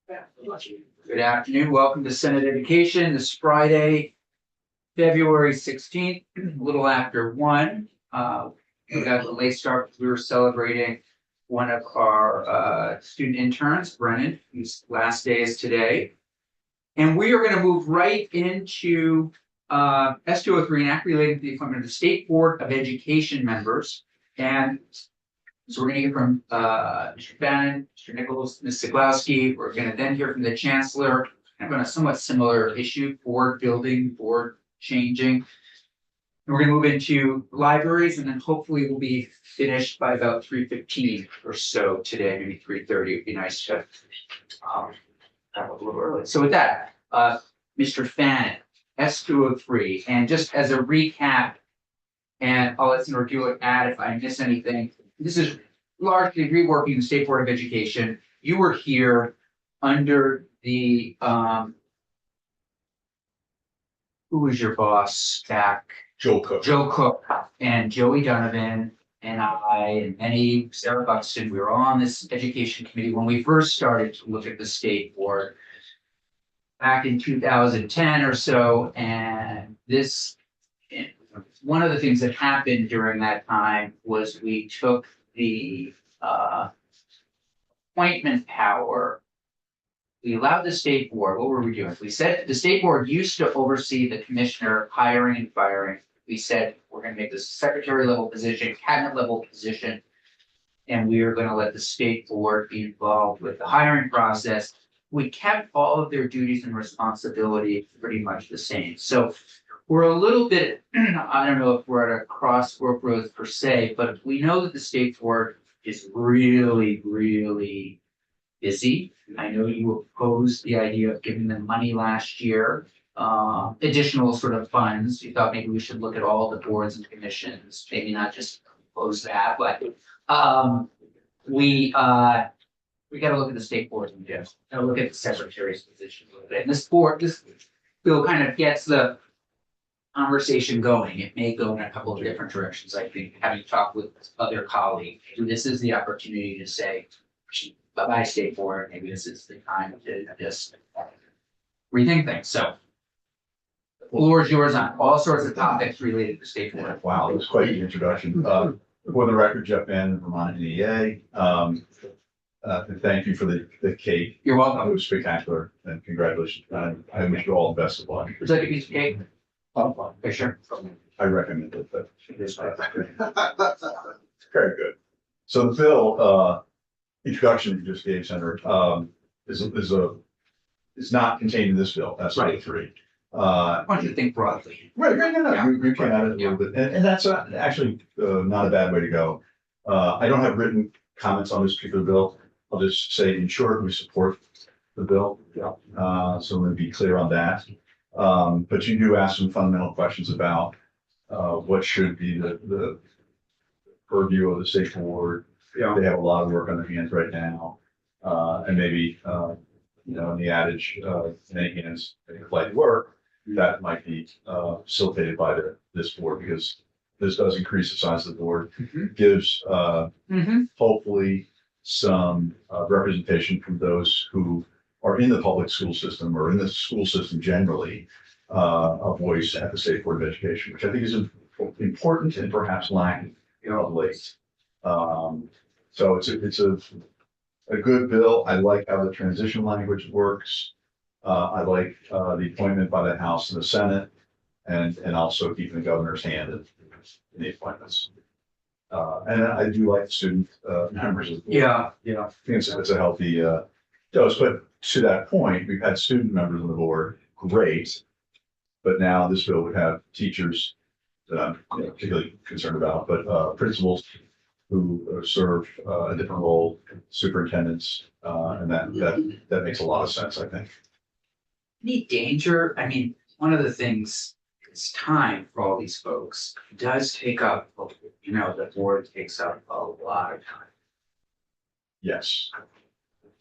Good afternoon. Welcome to Senate Education. This Friday, February 16th, a little after 1. We got a late start because we were celebrating one of our student interns, Brennan, whose last day is today. And we are going to move right into S203, an act related to the appointment of the State Board of Education members. And so we're going to hear from Mr. Bannon, Mr. Nichols, Ms. Siglowski. We're going to then hear from the Chancellor, kind of on a somewhat similar issue, board building, board changing. And we're going to move into libraries, and then hopefully we'll be finished by about 3:15 or so today, maybe 3:30. It'd be nice to have a little early. So with that, Mr. Fannin, S203, and just as a recap, and I'll let Senator Hewitt add if I miss anything. This is largely reworking the State Board of Education. You were here under the who was your boss back? Joe Cook. Joe Cook and Joey Donovan and I and many, Sarah Buxton. We were all on this education committee when we first started to look at the State Board back in 2010 or so. And this, one of the things that happened during that time was we took the appointment power. We allowed the State Board, what were we doing? We said the State Board used to oversee the commissioner hiring and firing. We said we're going to make this a secretary level position, cabinet level position, and we are going to let the State Board be involved with the hiring process. We kept all of their duties and responsibilities pretty much the same. So we're a little bit, I don't know if we're at a crossroads per se, but we know that the State Board is really, really busy. I know you opposed the idea of giving them money last year, additional sort of funds. You thought maybe we should look at all the boards and commissions, maybe not just oppose that, but we got to look at the State Board and just look at the secretary's position a little bit. And this bill kind of gets the conversation going. It may go in a couple of different directions. I think having talked with other colleagues, this is the opportunity to say, bye-bye State Board, maybe this is the time to just rethink things. So the floor is yours on all sorts of topics related to State Board. Wow, that was quite the introduction. For the record, Jeff Bannon, Vermont NEA. Thank you for the cake. You're It welcome. was spectacular, and congratulations. I wish you all the best of luck. Would you like a piece of cake? Oh, for sure. I recommend it, but It is great. very good. So the bill, introduction you just gave, Senator, is not contained in this bill. That's Right. 3. I want you to think broadly. Right, no. Yeah. You came at it a little bit, and that's actually not a bad way to go. I don't have written comments on this particular bill. I'll just say, in short, we support the bill. Yeah. So I'm going to be clear on that. But you do ask some fundamental questions about what should be the purview of the State Board. Yeah. They have a lot of work on their hands right now, and maybe in the adage, many hands make light work, that might be facilitated by this board, because this does increase the size of the board, gives hopefully some representation from those who are in the public school system or in the school system generally, a voice at the State Board of Education, which I think is important and perhaps lacking of late. So it's a good bill. I like how the transition language works. I like the appointment by the House and the Senate, and also keeping the governor's hand in the appointments. And I do like the student members of the board. Yeah. I think it's a healthy dose. But to that point, we've had student members on the board, great. But now this bill would have teachers that I'm particularly concerned about, but principals who serve a different role, superintendents, and that makes a lot of sense, I think. Any danger? I mean, one of the things is time for all these folks. It does take up, the board takes up a lot of time. Yes.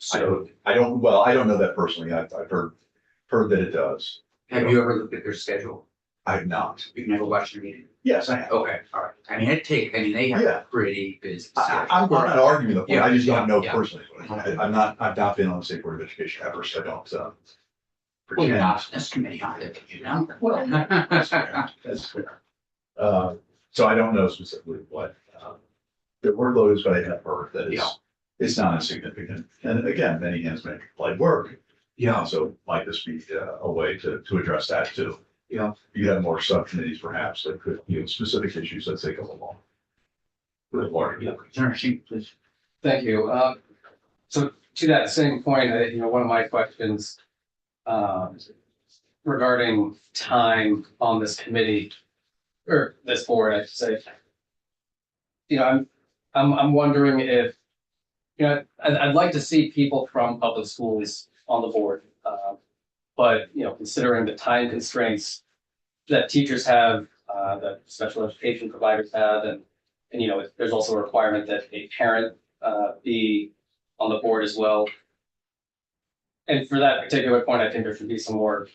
So I don't know that personally. I've heard that it does. have you ever looked at their schedule? I've not. You've never watched their meeting? Yes, I have. Okay, all right. I mean, they have Yeah. a pretty busy. I'm not arguing the point, I just don't know Yeah. personally. I've not been on the State Board of Education ever, so I don't, Well, you're pretend. not on this committee either, you know? Well, that's fair, that's fair. So I don't know specifically what, the workload is, but I have heard that Yeah. it's not insignificant. And again, many hands make light work. Yeah. So might this be a way to address that too? Yeah. You have more subcommittees perhaps that could, specific issues that take a little longer. Yeah, Commissioner Sheen, please. Thank you. So to that same point, one of my questions regarding time on this committee, or this board, I should say. I'm wondering if, I'd like to see people from public schools on the board. But, considering the time constraints that teachers have, that special education providers have, and there's also a requirement that a parent be on the board as well. And for that particular point, I think there should be some more,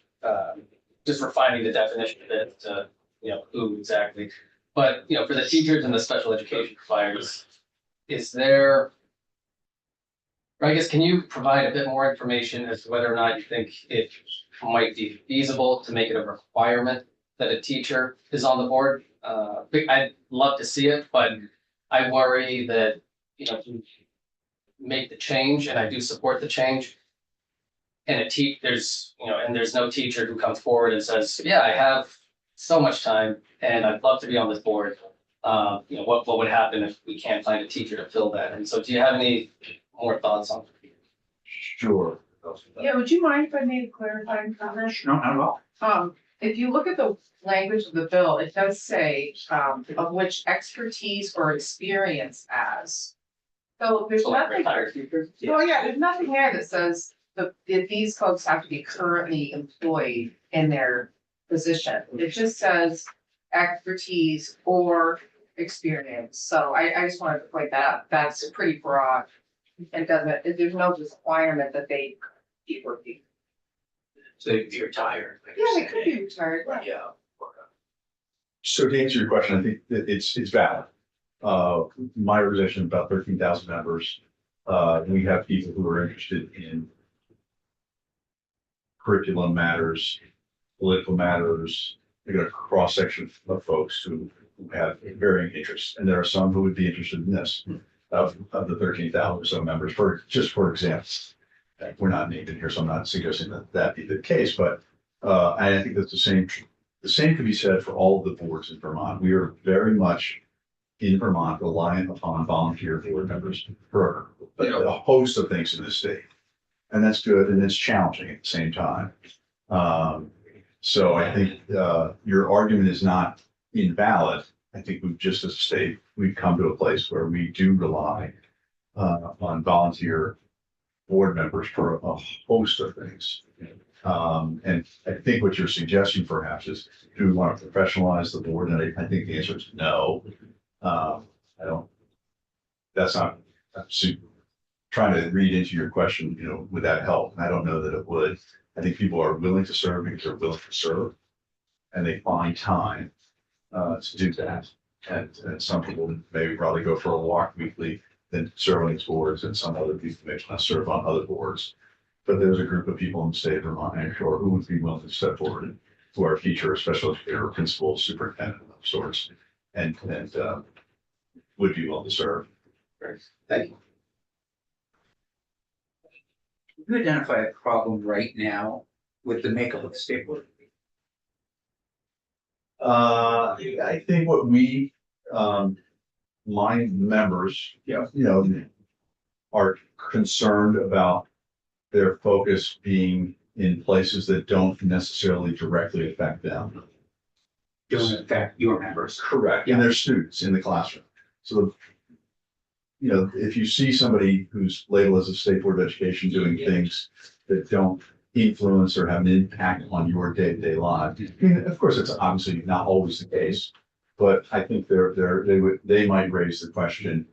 just refining the definition of it, to, who exactly. But, for the teachers and the special education providers, is there, or I guess, can you provide a bit more information as to whether or not you think it might be feasible to make it a requirement that a teacher is on the board? I'd love to see it, but I worry that, you make the change, and I do support the change. And there's no teacher who comes forward and says, yeah, I have so much time and I'd love to be on this board. What would happen if we can't find a teacher to fill that? And so do you have any more thoughts on? Sure. Yeah, would you mind if I made a clarifying comment? No, not at all. If you look at the language of the bill, it does say, of which expertise or experience as. So there's nothing, Retired teachers? well, yeah, there's nothing here that says that these folks have to be currently employed in their position. It just says expertise or experience. So I just wanted to point that out. That's pretty broad. It doesn't, there's no requirement that they keep working. So you're tired. like Yeah, you're they could saying. be retired. right. Yeah. So to answer your question, I think that it's valid. My organization, about 13,000 members, we have people who are interested in curriculum matters, political matters. We got a cross section of folks who have varying interests, and there are some who would be interested in this. Of the 13,000 or so members, for example, we're not named in here, so I'm not suggesting that be the case, but I think that's the same. The same could be said for all of the boards in Vermont. We are very much in Vermont reliant upon volunteer board members for a host of things in this state. And that's good, and it's challenging at the same time. So I think your argument is not invalid. I think we've just as a state, we've come to a place where we do rely on volunteer board members for a host of things. And I think what you're suggesting perhaps is, do we want to professionalize the board? And I think the answer is no. I don't, that's not, I'm trying to read into your question, would that help? And I don't know that it would. I think people are willing to serve because they're willing to serve. And they find time to do that. And some people maybe probably go for a walk weekly, then serve on these boards, and some other people may not serve on other boards. But there's a group of people in the state of Vermont, I'm sure, who would be willing to step forward and who are a teacher, a special educator, principal, superintendent of sorts, and would be willing to serve. Thank you. You identify a problem right now with the makeup of the state board. I think what we, my members, are concerned about their focus being in places that don't necessarily directly affect them. Don't affect your members. Correct. And their students in the classroom. So, if you see somebody who's labeled as a state board of education doing things that don't influence or have an impact on your day-to-day life, I mean, of course, it's obviously not always the case, but I think they might raise the question.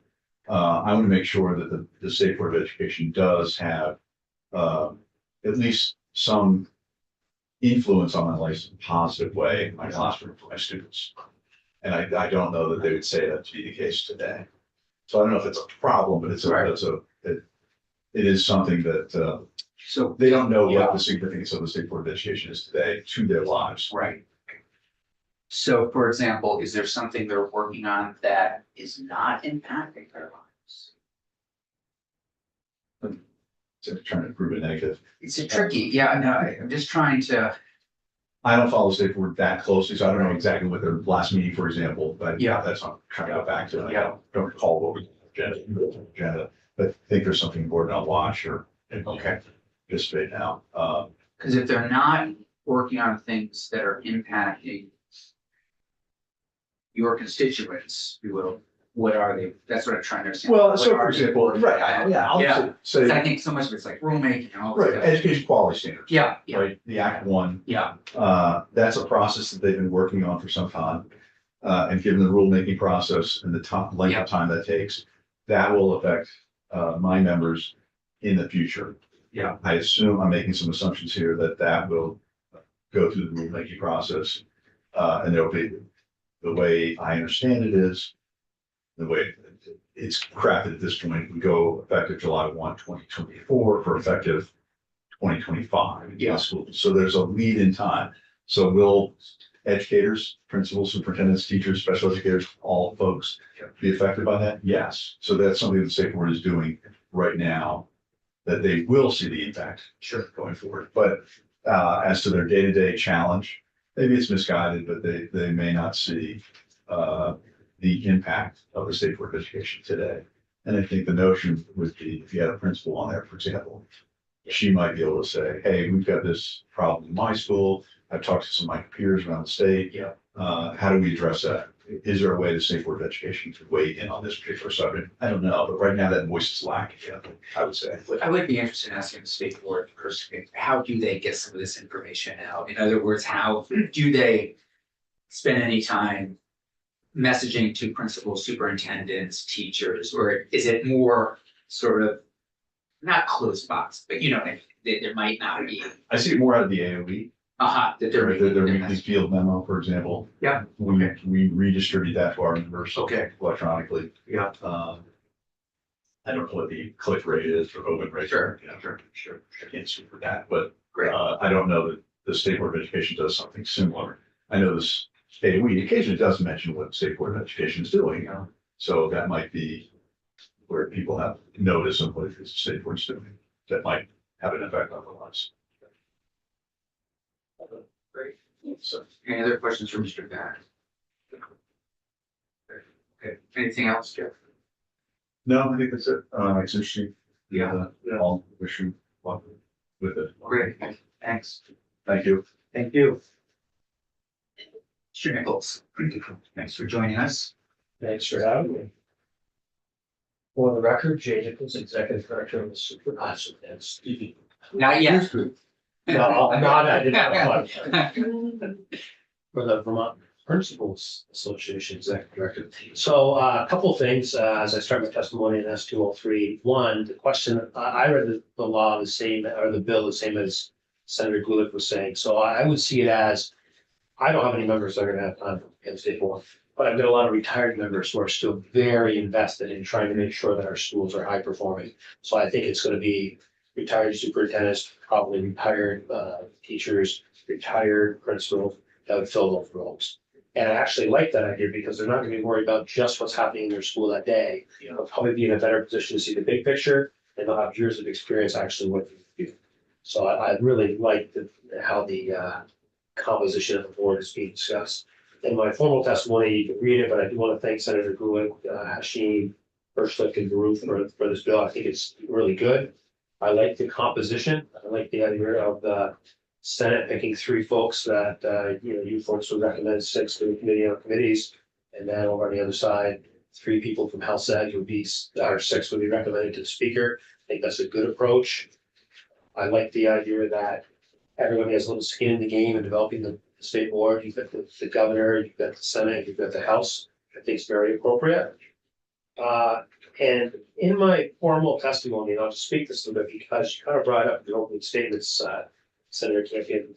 I want to make sure that the state board of education does have at least some influence on my life in a positive way in my classroom for my students. And I don't know that they would say that to be the case today. So I don't know if it's a problem, but Right. it is something that, So, they don't know Yeah. what the significance of the State Board of Education is today to their lives. right. So for example, is there something they're working on that is not impacting their lives? So trying to prove a negative. It's a tricky, yeah, no, I'm just trying to, I don't follow the State Board that closely, so I don't know exactly what their last meeting, for example, but Yeah. that's what I'm trying to go back to. I Yeah. don't recall what we agenda, but I think there's something important I'll watch or okay. participate now. Because if they're not working on things that are impacting your constituents, if you will, what are they? That's what I'm trying to understand. Well, What so are for they example, working right, on? I'll Yeah. say, 'Cause I think so much of it's like rulemaking and all right, that stuff. education quality standards. Yeah, yeah, Right, the Act One, yeah, that's a process that they've been working on for some time. And given the rulemaking process and the length Yeah. of time that takes, that will affect, my members in the future. yeah, I assume, I'm making some assumptions here that will go through the rulemaking process. And there'll be, the way I understand it is, the way it's crafted at this point, we go effective July 1, 2024 for effective 2025. Yeah. So there's a lead in time. So will educators, principals, superintendents, teachers, special educators, all folks be affected by that? Yes. So that's something the State Board is doing right now, that they will see the impact sure. going forward. But as to their day-to-day challenge, maybe it's misguided, but they may not see the impact of the State Board of Education today. And I think the notion would be, if you had a principal on there, for example, she might be able to say, hey, we've got this problem in my school. I've talked to some of my peers around the state. Yeah. How do we address that? Is there a way the State Board of Education to weigh in on this particular subject? I don't know, but right now that voice is lacking, I would say. I would be interested in asking the state board person, how do they get some of this information out? In other words, how do they spend any time messaging to principals, superintendents, teachers, or is it more sort of not closed box, but you know, there might not be, I see it more out of the AOE. that they're making Their their weekly message. field memo, for example. Yeah. We redistribute that to our members. Okay. Electronically. Yeah. I don't know what the click rate is or open rate. Sure. You know, sure. I can't speak for that, but Great. I don't know that the State Board of Education does something similar. I know this AOE occasionally does mention what the State Board of Education is doing. So that might be where people have notice of what it is the State Board's doing. That might have an effect on their lives. Great. So. Any other questions for Mr. Back? Okay, anything else, Jeff? No, I think that's it. It's interesting. Yeah. I'll wish you luck with it. Great, thanks. Thank you. Thank you. Mr. Nichols, thanks for joining us. Thanks for having me. For the record, Jay Nichols, Executive Director of the Supervisor, and Stevie. Not yet. No, I'm not, I didn't know. For the Vermont Principals Association Executive Director. So a couple of things, as I start my testimony in S203. One, the question, I read the law the same, or the bill the same as Senator Gulick was saying. So I would see it as, I don't have any members that are gonna have time for Penn State Board, but I've got a lot of retired members who are still very invested in trying to make sure that our schools are high performing. So I think it's gonna be retired superintendents, probably retired teachers, retired principals that would fill those roles. And I actually like that idea because they're not gonna be worried about just what's happening in their school that day. You know, they'll probably be in a better position to see the big picture, and they'll have years of experience actually working with you. So I really like how the composition of the board is being discussed. In my formal testimony, you can read it, but I do want to thank Senator Gulick, Hashim, Hirschlick, and Baruch for this bill. I think it's really good. I like the composition. I like the idea of the Senate picking three folks that, you folks would recommend 6 to the committee on committees. And then over on the other side, 3 people from Health Seg would be, or 6 would be recommended to the speaker. I think that's a good approach. I like the idea that everybody has a little skin in the game in developing the state board. You've got the governor, you've got the Senate, you've got the House. I think it's very appropriate. And in my formal testimony, and I'll just speak this a little bit because you kind of brought up the opening statements, Senator Campion.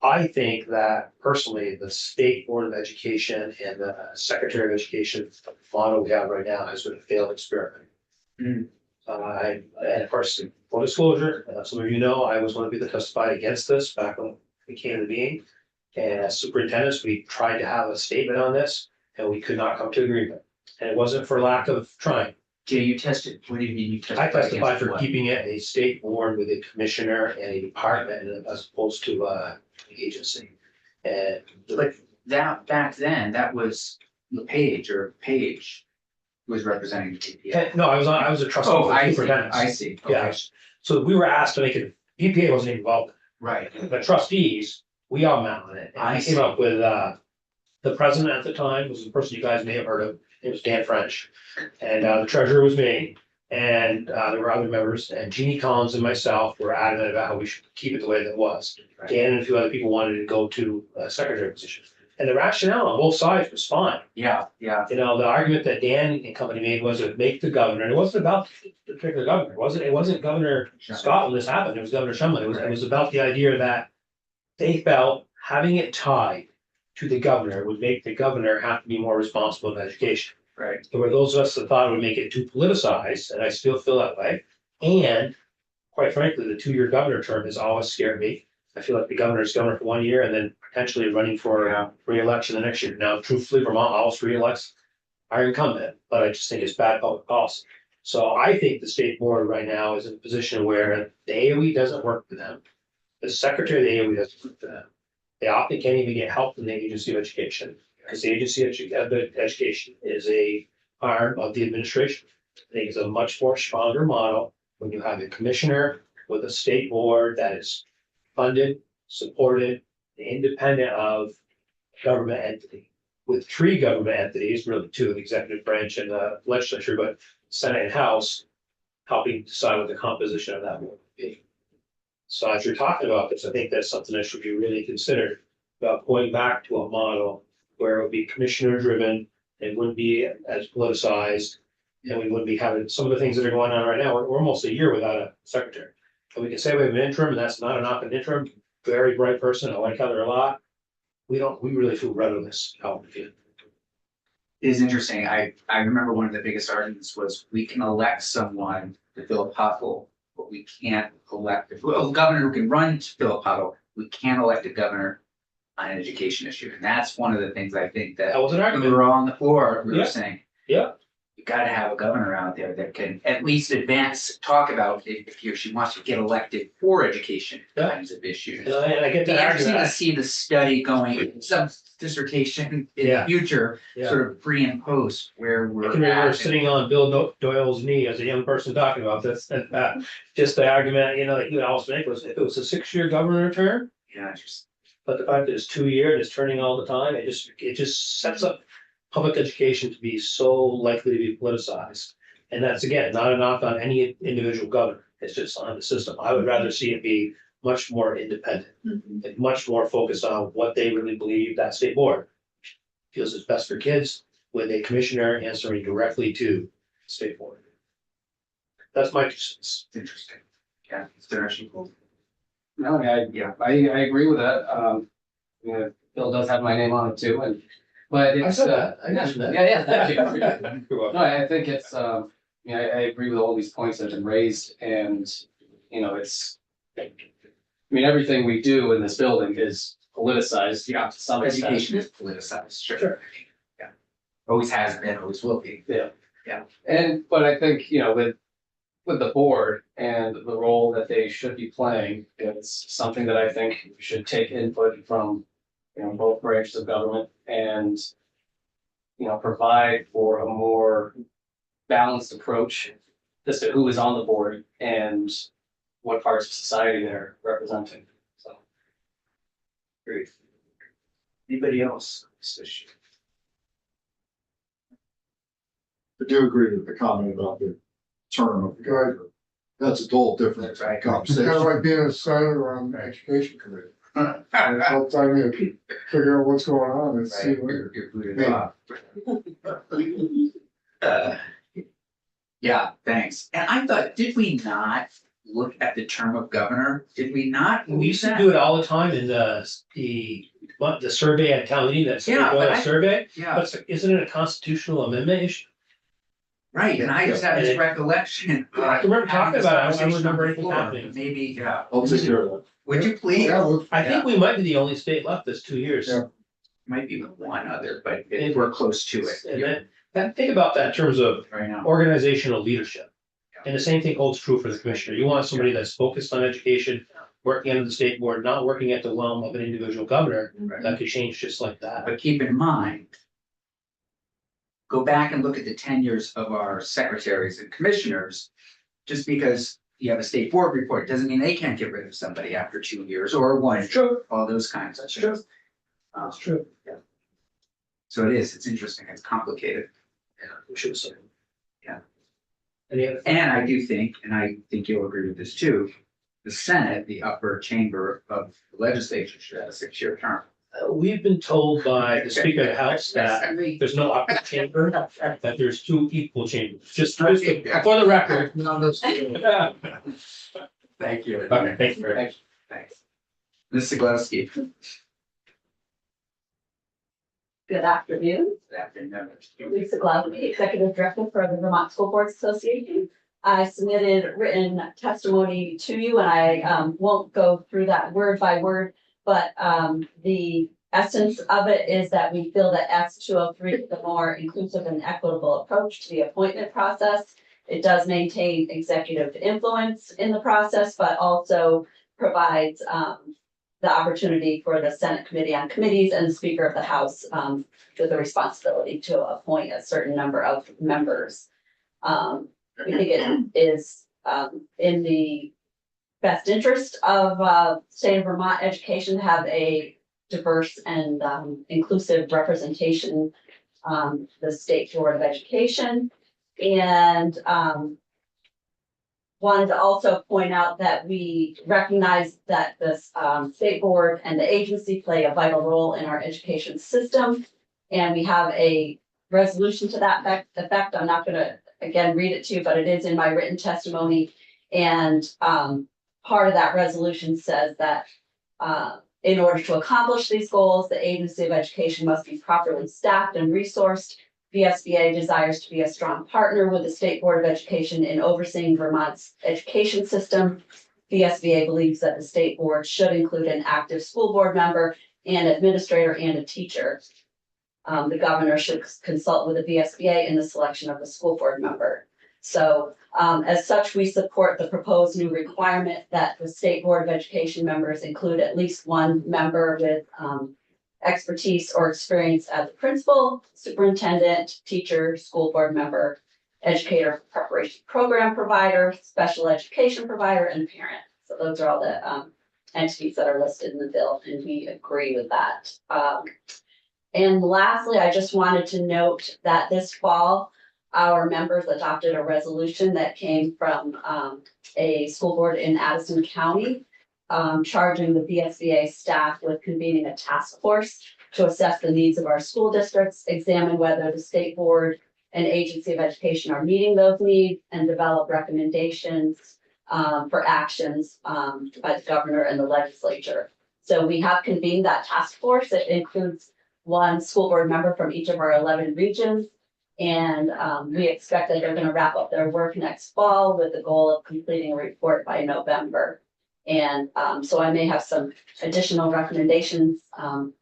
I think that personally, the State Board of Education and the Secretary of Education model we have right now has been a failed experiment. Mm. And of course, full disclosure, some of you know, I was one of the people that testified against this back when we came to being. And as superintendents, we tried to have a statement on this and we could not come to agreement. And it wasn't for lack of trying. Jay, you tested, what do you mean you I testified? testified against for what? keeping it a state board with a commissioner and a department as opposed to an agency. And But that, back then, that was LePage or Page was representing the PTA. no, I was a trustee Oh, for the I see, superintendents. I see, okay, Yes, so we were asked to make it, EPA wasn't even involved. right, The trustees, we all met on it. And I I came see. up with, the president at the time was the person you guys may have heard of. It was Dan French. And, the treasurer was me. And, there were other members and Jeannie Collins and myself were adamant about how we should keep it the way that it was. Right. Dan and a few other people wanted to go to a secretary position. And the rationale on both sides was fine. yeah, yeah, You know, the argument that Dan and company made was to make the governor, and it wasn't about the particular governor. It wasn't Governor Scott when this happened. It was Governor Shumlin. It was about the idea that they felt having it tied to the governor would make the governor have to be more responsible in education. right, There were those of us that thought it would make it too politicized, and I still feel that way. And quite frankly, the 2-year governor term has always scared me. I feel like the governor is governor for 1 year and then potentially running for re-election the next year. Now, truthfully, Vermont always re-elects our incumbent, but I just think it's bad public policy. So I think the state board right now is in a position where the AOE doesn't work for them. The secretary of the AOE doesn't work for them. They often can't even get help from the Agency of Education, because the Agency of Education is a arm of the administration. I think it's a much more stronger model when you have a commissioner with a state board that is funded, supported, independent of government entity. With 3 government entities, really 2, the executive branch and the legislature, but Senate and House helping decide what the composition of that board would be. So as you're talking about this, I think that's something that should be really considered about going back to a model where it would be commissioner driven, it wouldn't be as politicized, and we wouldn't be having some of the things that are going on right now. We're almost a year without a secretary. And we can say we have an interim, and that's not a knock on interim, very bright person, I like Heather a lot. We really feel rudderless how we feel. it is interesting, I remember one of the biggest arguments was we can elect someone to fill a pothole, but we can't elect, well, a governor who can run to fill a pothole, we can't elect a governor on an education issue, and that's one of the things I think that That was an when we argument. were all on the floor, we were Yeah. saying. Yeah. You gotta have a governor out there that can at least advance, talk about if he or she wants to get elected for education Yeah. kinds of issues. And I get It'd be that interesting to argument. see the study going, some dissertation in the Yeah. future, Yeah. sort of pre and post where I we're can remember at. sitting on Bill Doyle's knee as a young person talking about this, and just the argument, you know, that you and Alice make was if it was a 6-year governor term. Yeah, just, But the fact that it's 2-year and it's turning all the time, it just sets up public education to be so likely to be politicized. And that's again, not a knock on any individual governor, it's just on the system. I would rather see it be much more independent. And much more focused on what they really believe that state board feels is best for kids with a commissioner answering directly to the state board. That's my 2 cents. it's interesting. Yeah, it's interesting. No, I agree with that. You know, Bill does have my name on it too, but it's. I mentioned that. Yeah, thank you. No, I think it's, I agree with all these points that have been raised and, you know, everything we do in this building is politicized. Yeah, to some extent. education is politicized, sure. Sure. Yeah, always has been, always will be. But I think, you know, with the board and the role that they should be playing, it's something that I think we should take input from, you know, both branches of government and, you know, provide for a more balanced approach as to who is on the board and what parts of society they're representing, so. Great. Anybody else? on this issue? I do agree with the comment about the term of the guy. That's a total different That's right. It's kind of conversation. like being a senator on the education committee. All the time you figure out what's going on and see Right, later. you're booted Maybe. off. Yeah, thanks. And I thought, did we not look at the term of governor? Did we not? We used to that? do it all the time in the survey at town meeting, that Yeah, but I- survey. Yeah, But isn't it a constitutional amendment issue? right, and I just have And this it- recollection. of I remember having talking this about it. I don't conversation remember on the anything floor. happening. Maybe, yeah. I'll take care of that. Would you please? Yeah, well, I think we might be the only state left that's 2 years. Yeah. Might be one other, but we're close to it. And then think about that in terms of Right now. organizational leadership. And the same thing holds true for the commissioner. You want somebody that's focused on education, working under the state board, not working at the whim of an individual governor. That could change just like that. But keep in mind, go back and look at the tenures of our secretaries and commissioners. Just because you have a state board report doesn't mean they can't get rid of somebody after 2 years or one, True. all those kinds of That's true. things. That's true. So it's interesting, it's complicated. Yeah, we should have said. Yeah. Any other? And I do think, and I think you'll agree with this too, the Senate, the upper chamber of the legislature should have a 6-year term. We've been told by the Speaker of the House that there's no upper chamber, that there's 2 equal chambers, just for the record. no, that's. Okay, Thank you. thank you very much. Thanks. Ms. Siglowski. Good afternoon. Good afternoon. Lisa Glavely, Executive Director for the Vermont School Boards Association. I submitted written testimony to you and I won't go through that word by word, but the essence of it is that we feel that S-203 is the more inclusive and equitable approach to the appointment process. It does maintain executive influence in the process, but also provides the opportunity for the Senate Committee on Committees and the Speaker of the House with the responsibility to appoint a certain number of members. We think it is in the best interest of state of Vermont education to have a diverse and inclusive representation the State Board of Education. And wanted to also point out that we recognize that this state board and the agency play a vital role in our education system. And we have a resolution to that effect. I'm not gonna, again, read it to you, but it is in my written testimony. And part of that resolution says that in order to accomplish these goals, the Agency of Education must be properly staffed and resourced. VSBA desires to be a strong partner with the State Board of Education in overseeing Vermont's education system. VSBA believes that the state board should include an active school board member, an administrator, and a teacher. The governor should consult with the VSBA in the selection of the school board member. So as such, we support the proposed new requirement that the State Board of Education members include at least one member with expertise or experience as a principal, superintendent, teacher, school board member, educator, preparation program provider, special education provider, and parent. So those are all the entities that are listed in the bill, and we agree with that. And lastly, I just wanted to note that this fall, our members adopted a resolution that came from a school board in Addison County, charging the VSBA staff with convening a task force to assess the needs of our school districts, examine whether the state board and agency of education are meeting those needs, and develop recommendations for actions by the governor and the legislature. So we have convened that task force. It includes one school board member from each of our 11 regions. And we expect that they're going to wrap up their work next fall with the goal of completing a report by November. And so I may have some additional recommendations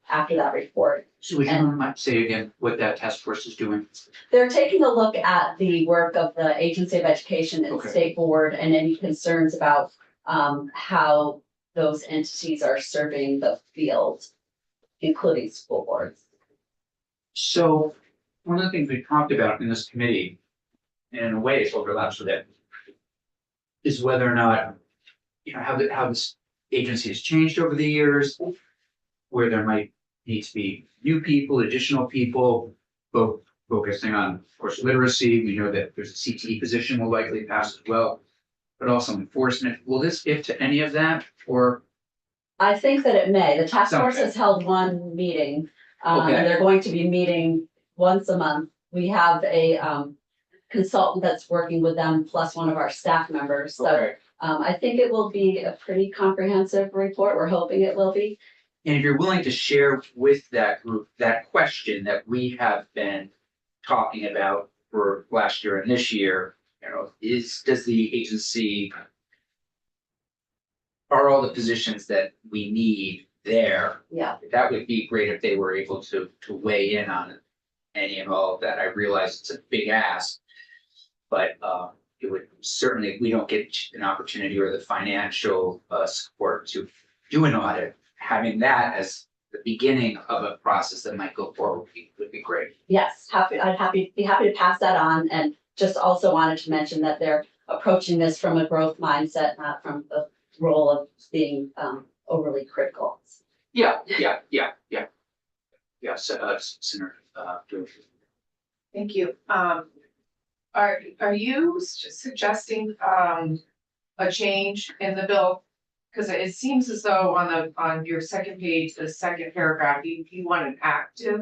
after that report. So would you mind say again what that task force is doing? They're taking a look at the work of the Agency of Education and Okay. State Board and any concerns about how those entities are serving the field, including school boards. So one of the things we talked about in this committee, and in a way it overlaps with it, is whether or not, you know, how this agency has changed over the years, where there might need to be new people, additional people, both focusing on, of course, literacy. We know that there's a CTE position will likely pass as well, but also enforcement. Will this get to any of that, or? I think that it may. The task force Okay. has held one meeting. Okay. And they're going to be meeting once a month. We have a consultant that's working with them plus one of our staff members. So Okay. I think it will be a pretty comprehensive report. We're hoping it will be. And if you're willing to share with that group, that question that we have been talking about for last year and this year, does the agency, are all the positions that we need there? Yeah, That would be great if they were able to weigh in on any and all of that. I realize it's a big ask. But it would certainly, we don't get an opportunity or the financial support to do an audit. Having that as the beginning of a process that might go forward would be great. yes, be happy to pass that on, and just also wanted to mention that they're approaching this from a growth mindset, not from the role of being overly critical. Yeah. Senator, Thank you. Are you suggesting, a change in the bill? Cause it seems as though on your second page, the second paragraph, you want an active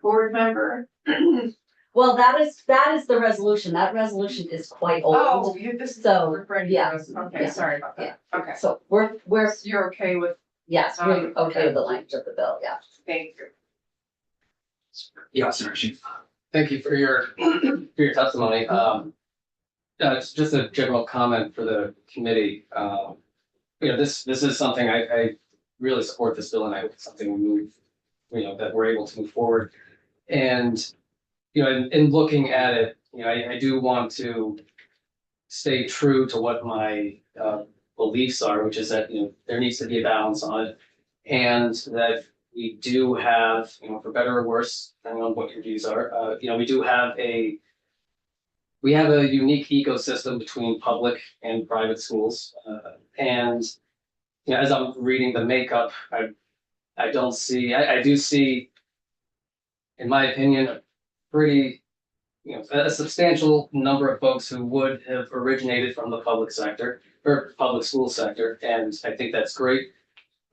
board member? Well, that is the resolution. That resolution is quite old. Oh, this is So, referring to yeah, this. Okay, yeah, sorry about that. Okay, So we're, so you're okay with, yes, we're okay with the language of the bill, yeah. thank you. yeah, Senator Sheen. Thank you for your testimony. It's just a general comment for the committee. This is something I really support this bill, and I hope it's something we move, that we're able to move forward. And, in looking at it, I do want to stay true to what my beliefs are, which is that, there needs to be a balance on it. And that we do have, for better or worse, depending on what your views are, we have a unique ecosystem between public and private schools. And as I'm reading the makeup, I do see, in my opinion, a pretty, a substantial number of folks who would have originated from the public sector or public school sector. And I think that's great.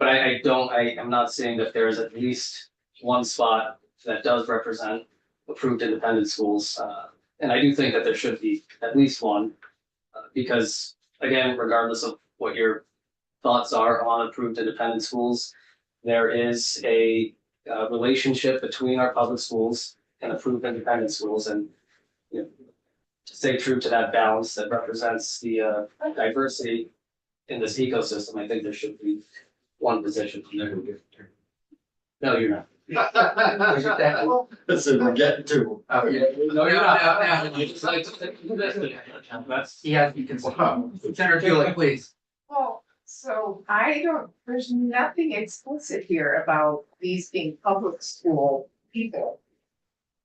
But I'm not seeing that there is at least one spot that does represent approved independent schools. And I do think that there should be at least one, because again, regardless of what your thoughts are on approved independent schools, there is a relationship between our public schools and approved independent schools. And to stay true to that balance that represents the diversity in this ecosystem, I think there should be one position. No, you're not. Listen, we're getting to. No, you're not. He has to be considered. Senator Julie, please. Well, so there's nothing explicit here about these being public school people.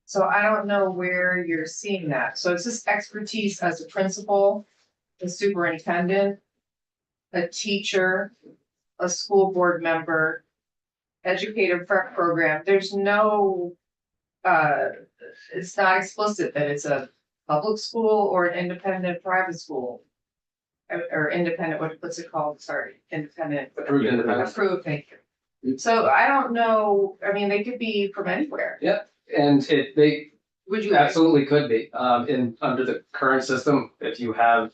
So I don't know where you're seeing that. So it's just expertise as a principal, a superintendent, a teacher, a school board member, educator prep program. There's no, it's not explicit that it's a public school or an independent private school. Or independent, what's it called? Sorry, independent. Approved independent. Approved, thank you. So I don't know, I mean, they could be from anywhere. And they Would you? absolutely could be. Under the current system, if you have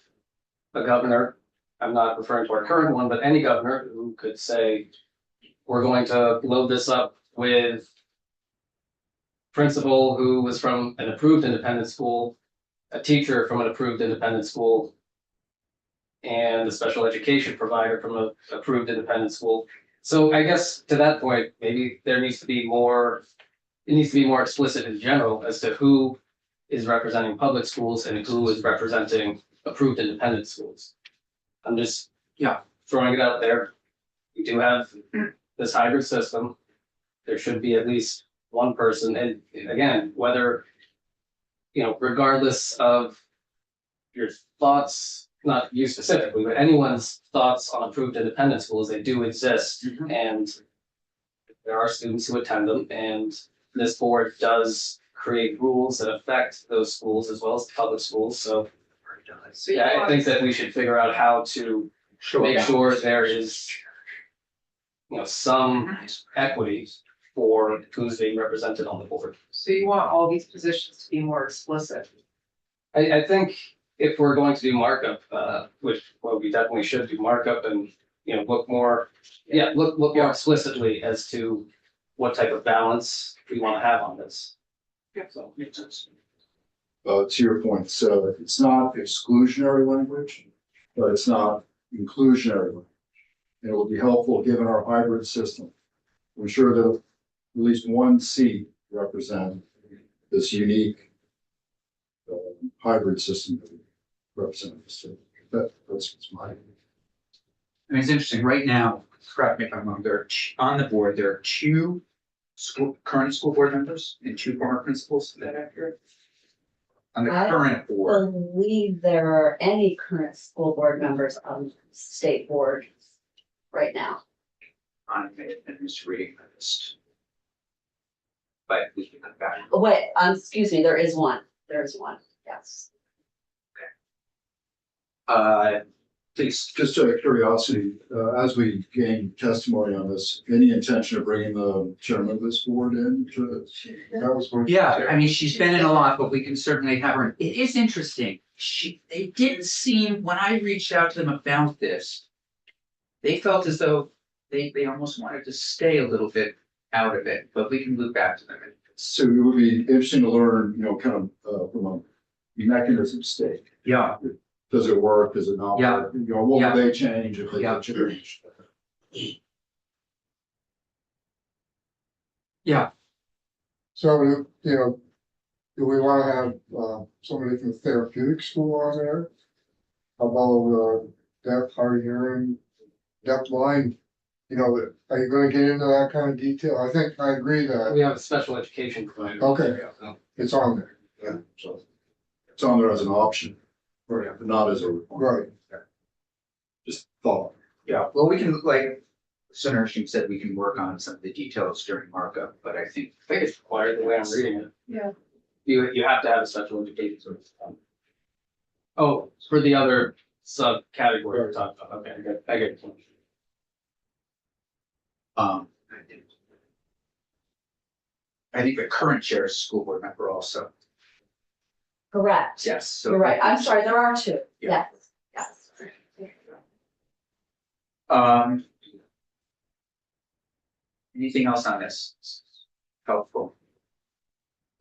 a governor, I'm not referring to our current one, but any governor who could say, we're going to load this up with principal who was from an approved independent school, a teacher from an approved independent school, and a special education provider from an approved independent school. So I guess to that point, maybe there needs to be more, it needs to be more explicit in general as to who is representing public schools and who is representing approved independent schools. I'm just, throwing it out there. We do have this hybrid system. There should be at least one person, and again, whether, regardless of your thoughts, not you specifically, but anyone's thoughts on approved independent schools, they do exist. And there are students who attend them, and this board does create rules that affect those schools as well as public schools. So yeah, I think that we should figure out how to make sure there is, some equity for who's being represented on the board. So you want all these positions to be more explicit? I think if we're going to do markup, which, well, we definitely should do markup and, you know, look more Yeah. explicitly as to what type of balance we want to have on this. So, Makes sense. To your point, so it's not exclusionary language, but it's not inclusionary language. And it will be helpful, given our hybrid system. I'm sure that at least one seat represent this unique hybrid system that we represent. So that's my. I mean, it's interesting, right now, correct me if I'm wrong, on the board, there are two current school board members and two former principals, is that accurate? On the I current board, Believe there are any current school board members on state board right now. I may have been misreading the list. But we can come back. Oh, wait, excuse me, there is one. There is one, yes. Please, Just out of curiosity, as we gain testimony on this, any intention of bringing the chairman of this board in to? That was one. yeah, I mean, she's been in a lot, but we can certainly have her. It is interesting. They didn't seem, when I reached out to them about this, they felt as though they almost wanted to stay a little bit out of it, but we can loop back to them. So it would be interesting to learn, kind of from a mechanism stake. Yeah, Does it work? Does it not Yeah. work? What Yeah. will they change if they Yeah. change? yeah, So, do we wanna have, somebody from the therapeutic school on there? How about, deaf, hard hearing, deaf blind? Are you gonna get into that kind of detail? I think I agree that we have a special education provider. Okay. So, it's on there. Yeah, so it's on there as an option, but not as a requirement. Right. Just thought. yeah. Well, we can, like, Senator Sheen said, we can work on some of the details during markup, but I think it's required the way I'm reading it. Yeah. You have to have a special education sort of stuff. Oh, for the other subcategory we're talking about, okay, I get it. I think the current chair is a school board member also. Correct. Yes, so. You're right. I'm sorry, there are two. Yeah. Yes, yes. Anything else on this? Helpful.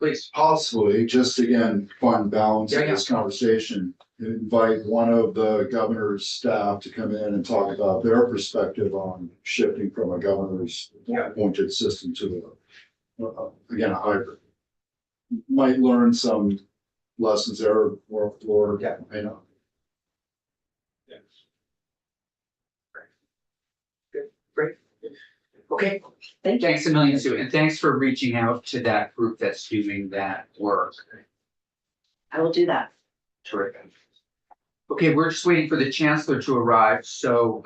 Please. Possibly, just again, find balance in Yeah, this conversation. Invite one of the governor's staff to come in and talk about their perspective on shifting from a governor's Yeah. appointed system to again, a hybrid. Might learn some lessons there or Yeah. may not. Great. Okay, Thank you. thanks a million, Sue, and thanks for reaching out to that group that's doing that work. I will do that. Terrific. Okay, we're just waiting for the chancellor to arrive, so